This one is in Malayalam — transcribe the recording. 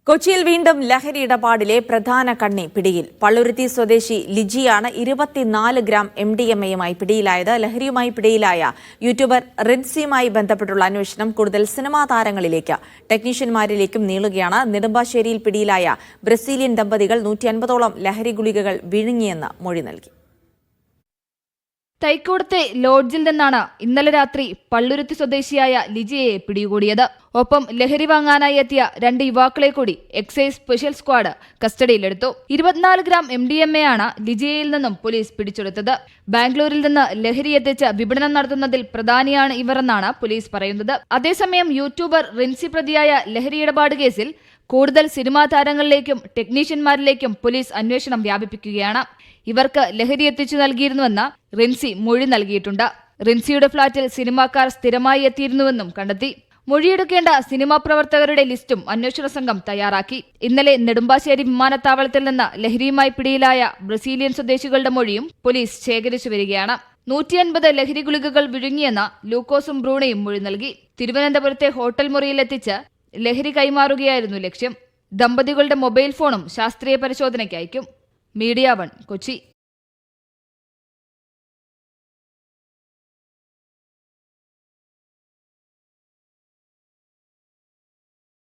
കൊച്ചിയിൽ വീണ്ടും ലഹരി ഇടപാടിലെ പ്രധാന കണ്ണി പിടിയിൽ. പള്ളുരുത്തി സ്വദേശി ലിജിയാണ് 24 ഗ്രാം MDMA-യുമായി പിടിയിലായത്. ലഹരിയുമായി പിടിയിലായ യൂട്യൂബർ റിൻസിയുമായി ബന്ധപ്പെട്ടുള്ള അന്വേഷണം കൂടുതൽ സിനിമാ താരങ്ങളിലേക്ക്, ടെക്നീഷ്യന്മാരിലേക്കും നീളുകയാണ്. നെടുമ്പാശ്ശേരിയിൽ പിടിയിലായ ബ്രസീലിയൻ ദമ്പതികൾ 150ഓളം ലഹരി ഗുളികകൾ വിഴുങ്ങിയെന്ന് മൊഴി നൽകി. തൈക്കൂടത്തെ ലോഡ്ജിൽ നിന്നാണ് ഇന്നലെ രാത്രി പള്ളുരുത്തി സ്വദേശിയായ ലിജിയെ പിടികൂടിയത്. ഒപ്പം ലഹരി വാങ്ങാനായി എത്തിയ 2 യുവാക്കളെ കൂടി എക്സൈസ് സ്പെഷ്യൽ സ്ക്വാഡ് കസ്റ്റഡിയിലെടുത്തു. 24 ഗ്രാം MDMA-യാണ് ലിജിയയിൽ നിന്നും പോലീസ് പിടിച്ചെടുത്തത്. ബാംഗ്ലൂരിൽ നിന്ന് ലഹരി എത്തിച്ച് വിപണനം നടത്തുന്നതിൽ പ്രധാനിയാണ് ഇവരെന്നാണ് പോലീസ് പറയുന്നത്. അതേസമയം യൂട്യൂബർ റിൻസി പ്രതിയായ ലഹരി ഇടപാട് കേസിൽ കൂടുതൽ സിനിമാ താരങ്ങളിലേക്കും ടെക്നീഷ്യന്മാരിലേക്കും പോലീസ് അന്വേഷണം വ്യാപിപ്പിക്കുകയാണ്. ഇവർക്ക് ലഹരി എത്തിച്ചു നൽകിയിരുന്നുവെന്ന് റിൻസി മൊഴി നൽകിയിട്ടുണ്ട്. റിൻസിയുടെ ഫ്ളാറ്റിൽ സിനിമാക്കാർ സ്ഥിരമായി എത്തിയിരുന്നുവെന്നും കണ്ടെത്തി. മൊഴിയെടുക്കേണ്ട സിനിമാ പ്രവർത്തകരുടെ ലിസ്റ്റും അന്വേഷണ സംഘം തയ്യാറാക്കി. ഇന്നലെ നെടുമ്പാശ്ശേരി വിമാനത്താവളത്തിൽ നിന്ന് ലഹരിയുമായി പിടിയിലായ ബ്രസീലിയൻ സ്വദേശികളുടെ മൊഴിയും പോലീസ് ശേഖരിച്ചു വരികയാണ്. 150 ലഹരി ഗുളികകൾ വിഴുങ്ങിയെന്ന ലൂക്കോസും ബ്രൂണയും മൊഴി നൽകി. തിരുവനന്തപുരത്തെ ഹോട്ടൽ മുറിയിലെത്തിച്ച് ലഹരി കൈമാറുകയായിരുന്നു ലക്ഷ്യം. ദമ്പതികളുടെ മൊബൈൽ ഫോണും ശാസ്ത്രീയ പരിശോധനയ്ക്ക് അയക്കും. മീഡിയ 1 കൊച്ചി.